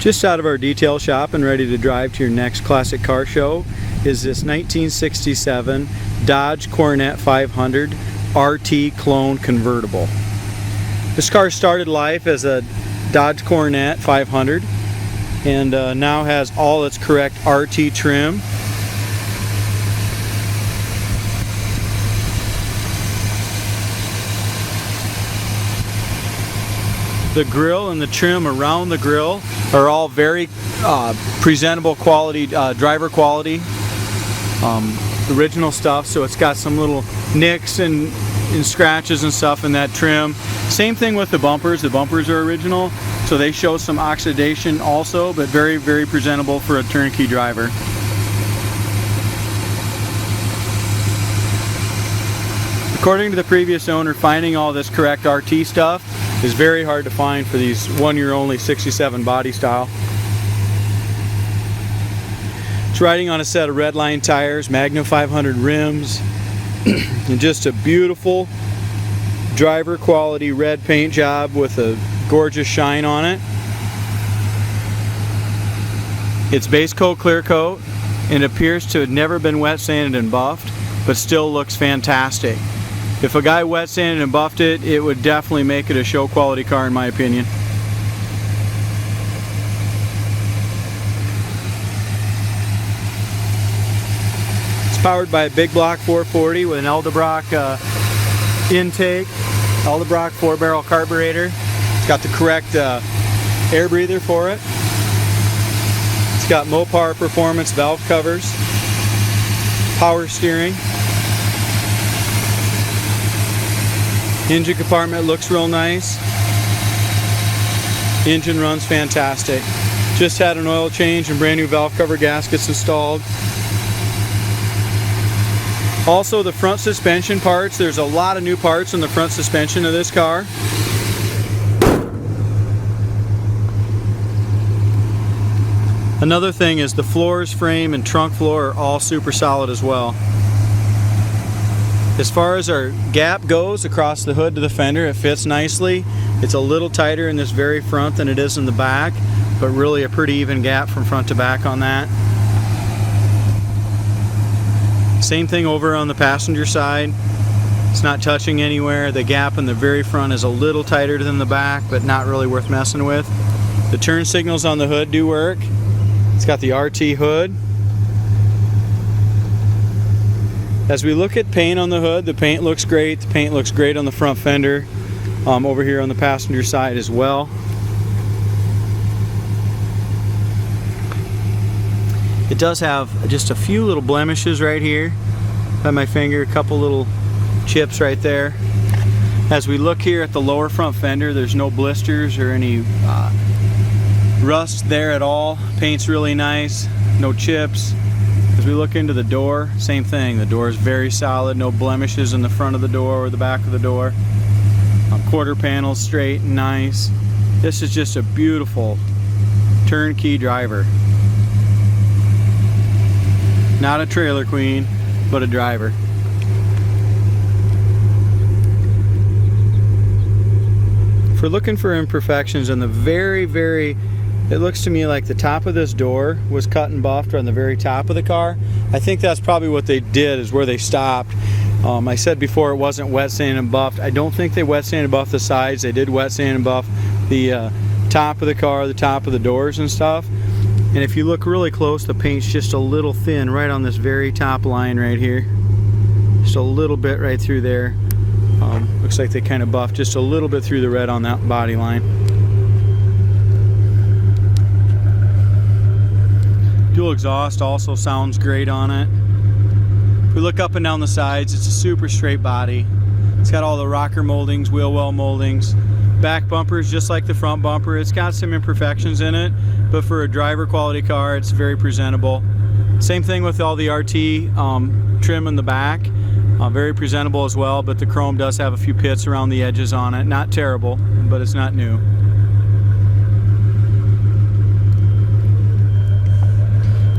Just out of our detail shop and ready to drive to your next classic car show is this 1967 Dodge Coronet 500 RT clone convertible. This car started life as a Dodge Coronet 500 and now has all its correct RT trim. The grille and the trim around the grille are all very presentable quality, driver quality, original stuff. So it's got some little nicks and scratches and stuff in that trim. Same thing with the bumpers. The bumpers are original, so they show some oxidation also, but very, very presentable for a turnkey driver. According to the previous owner, finding all this correct RT stuff is very hard to find for these one-year-only 67 body style. It's riding on a set of Redline tires, Magna 500 rims, and just a beautiful driver quality red paint job with a gorgeous shine on it. It's base coat clear coat and appears to have never been wet sanded and buffed, but still looks fantastic. If a guy wet sanded and buffed it, it would definitely make it a show quality car in my opinion. It's powered by a big block 440 with an Eldebrock intake, Eldebrock 4-barrel carburetor. It's got the correct air breather for it. It's got Mopar Performance valve covers, power steering. Engine compartment looks real nice. Engine runs fantastic. Just had an oil change and brand new valve cover gaskets installed. Also the front suspension parts, there's a lot of new parts in the front suspension of this car. Another thing is the floors, frame, and trunk floor are all super solid as well. As far as our gap goes across the hood to the fender, it fits nicely. It's a little tighter in this very front than it is in the back, but really a pretty even gap from front to back on that. Same thing over on the passenger side. It's not touching anywhere. The gap in the very front is a little tighter than the back, but not really worth messing with. The turn signals on the hood do work. It's got the RT hood. As we look at paint on the hood, the paint looks great. The paint looks great on the front fender, over here on the passenger side as well. It does have just a few little blemishes right here by my finger, a couple little chips right there. As we look here at the lower front fender, there's no blisters or any rust there at all. Paint's really nice, no chips. As we look into the door, same thing. The door is very solid, no blemishes in the front of the door or the back of the door. Quarter panels straight and nice. This is just a beautiful turnkey driver. Not a trailer queen, but a driver. If we're looking for imperfections in the very, it looks to me like the top of this door was cut and buffed on the very top of the car. I think that's probably what they did, is where they stopped. I said before it wasn't wet sanded and buffed. I don't think they wet sanded and buffed the sides. They did wet sand and buff the top of the car, the top of the doors and stuff. And if you look really close, the paint's just a little thin right on this very top line right here. Just a little bit right through there. Looks like they kind of buffed just a little bit through the red on that body line. Dual exhaust also sounds great on it. If we look up and down the sides, it's a super straight body. It's got all the rocker moldings, wheel well moldings. Back bumper's just like the front bumper. It's got some imperfections in it, but for a driver quality car, it's very presentable. Same thing with all the RT trim in the back. Very presentable as well, but the chrome does have a few pits around the edges on it. Not terrible, but it's not new.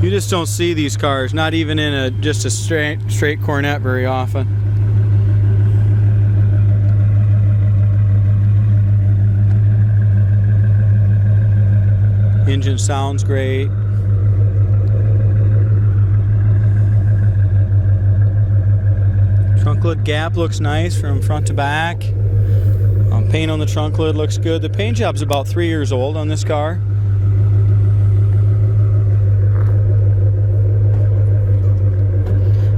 You just don't see these cars, not even in just a straight Coronet very often. Engine sounds great. Trunk lid gap looks nice from front to back. Paint on the trunk lid looks good. The paint job's about 3 years old on this car.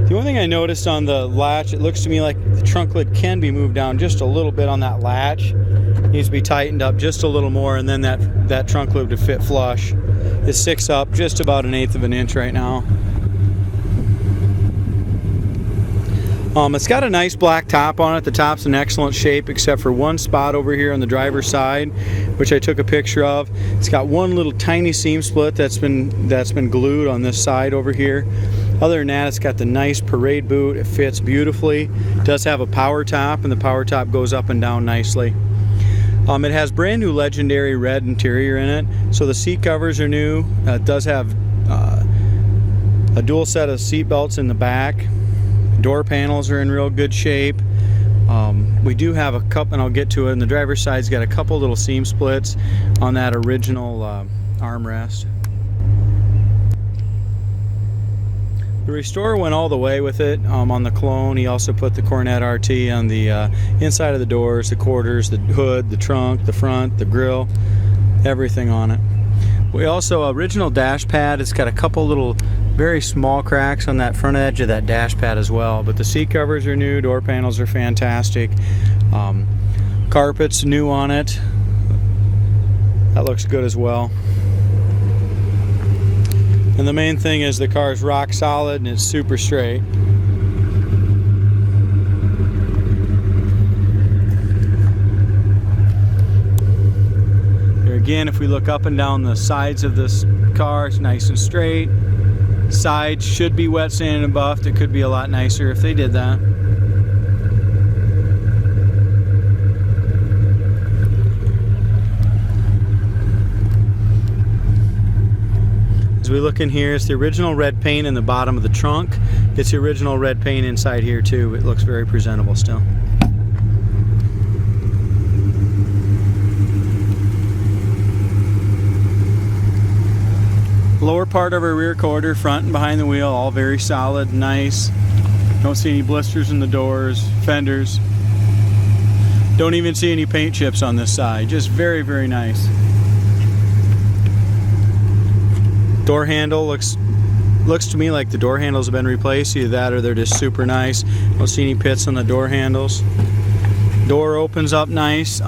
The only thing I noticed on the latch, it looks to me like the trunk lid can be moved down just a little bit on that latch. Needs to be tightened up just a little more, and then that trunk lid to fit flush. It sticks up just about 1/8 of an inch right now. It's got a nice black top on it. The top's in excellent shape except for one spot over here on the driver's side, which I took a picture of. It's got one little tiny seam split that's been glued on this side over here. Other than that, it's got the nice parade boot. It fits beautifully. It does have a power top, and the power top goes up and down nicely. It has brand new legendary red interior in it, so the seat covers are new. It does have a dual set of seat belts in the back. Door panels are in real good shape. We do have a couple, and I'll get to it, and the driver's side's got a couple little seam splits on that original armrest. The Restorer went all the way with it on the clone. He also put the Coronet RT on the inside of the doors, the quarters, the hood, the trunk, the front, the grille, everything on it. We also, original dash pad, it's got a couple little very small cracks on that front edge of that dash pad as well, but the seat covers are new, door panels are fantastic, carpet's new on it. That looks good as well. And the main thing is the car is rock solid and it's super straight. Here again, if we look up and down the sides of this car, it's nice and straight. Sides should be wet sanded and buffed. It could be a lot nicer if they did that. As we look in here, it's the original red paint in the bottom of the trunk. It's the original red paint inside here too. It looks very presentable still. Lower part of our rear quarter, front and behind the wheel, all very solid, nice. Don't see any blisters in the doors, fenders. Don't even see any paint chips on this side. Just very, very nice. Door handle looks to me like the door handles have been replaced. Either that or they're just super nice. Don't see any pits on the door handles. Door opens up nice.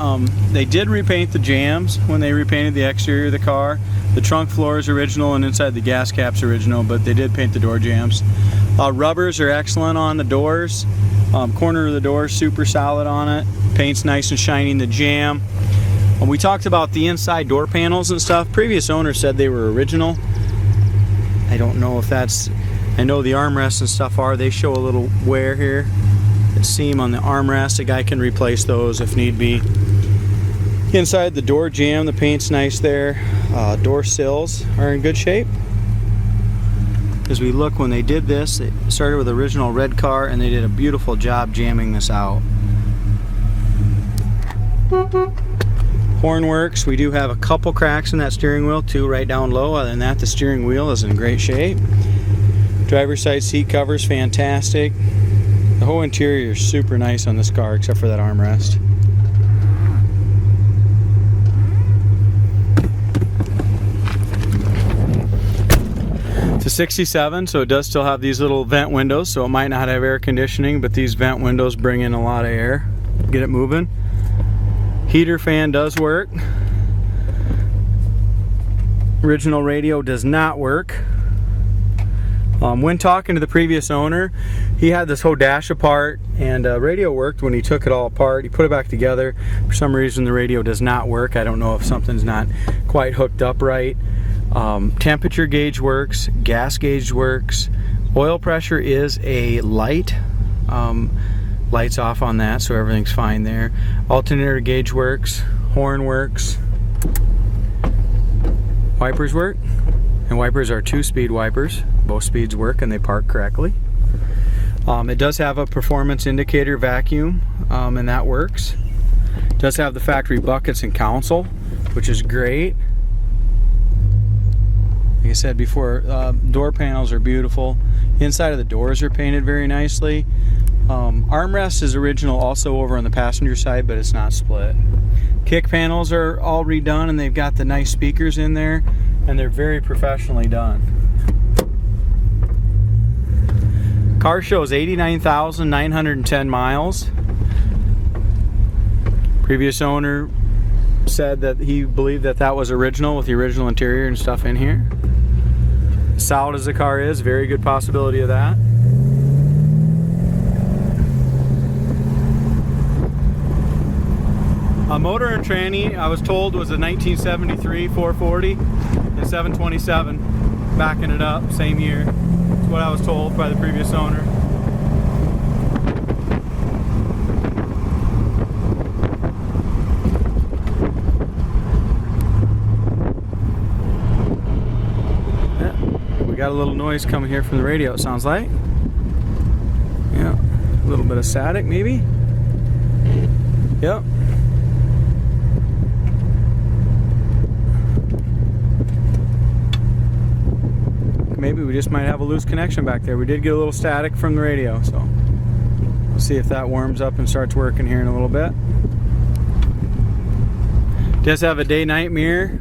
They did repaint the jambs when they repainted the exterior of the car. The trunk floor is original and inside the gas cap's original, but they did paint the door jambs. Rubbers are excellent on the doors. Corner of the door super solid on it. Paint's nice and shiny in the jamb. When we talked about the inside door panels and stuff, previous owner said they were original. I don't know if that's, I know the armrests and stuff are, they show a little wear here. The seam on the armrest, a guy can replace those if need be. Inside the door jamb, the paint's nice there. Door sills are in good shape. As we look, when they did this, they started with the original red car and they did a beautiful job jamming this out. Horn works. We do have a couple cracks in that steering wheel, two right down low. Other than that, the steering wheel is in great shape. Driver's side seat covers fantastic. The whole interior is super nice on this car except for that armrest. It's a 67, so it does still have these little vent windows, so it might not have air conditioning, but these vent windows bring in a lot of air, get it moving. Heater fan does work. Original radio does not work. When talking to the previous owner, he had this whole dash apart, and radio worked when he took it all apart. He put it back together. For some reason the radio does not work. I don't know if something's not quite hooked up right. Temperature gauge works, gas gauge works. Oil pressure is a light. Lights off on that, so everything's fine there. Alternator gauge works, horn works. Wipers work, and wipers are 2-speed wipers. Both speeds work and they park correctly. It does have a performance indicator vacuum, and that works. It does have the factory buckets and console, which is great. I said before, door panels are beautiful. Inside of the doors are painted very nicely. Armrest is original also over on the passenger side, but it's not split. Kick panels are all redone, and they've got the nice speakers in there, and they're very professionally done. Car shows 89,910 miles. Previous owner said that he believed that that was original with the original interior and stuff in here. Solid as the car is, very good possibility of that. A motor and tranny, I was told, was a 1973 440 and 727, backing it up, same year. That's what I was told by the previous owner. Got a little noise coming here from the radio, it sounds like. Yeah, a little bit of static maybe. Yep. Maybe we just might have a loose connection back there. We did get a little static from the radio, so we'll see if that warms up and starts working here in a little bit. Does have a day-night mirror.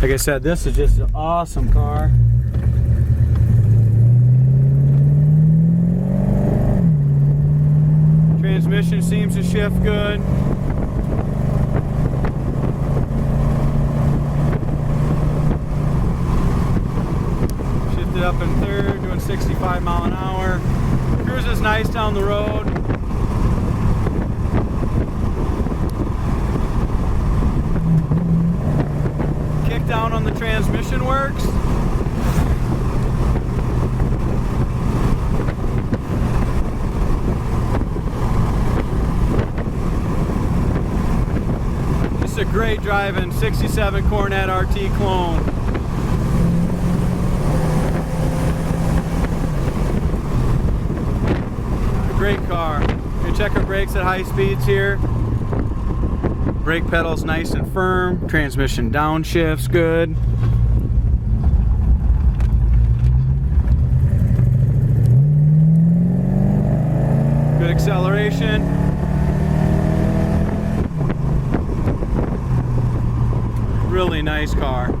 Like I said, this is just an awesome car. Transmission seems to shift good. Shifted up in third, doing 65 mile an hour. Cruise is nice down the road. Down on the transmission works. This is a great driving 67 Coronet RT clone. A great car. You check our brakes at high speeds here. Brake pedal's nice and firm. Transmission downshifts good. Good acceleration. Really nice car.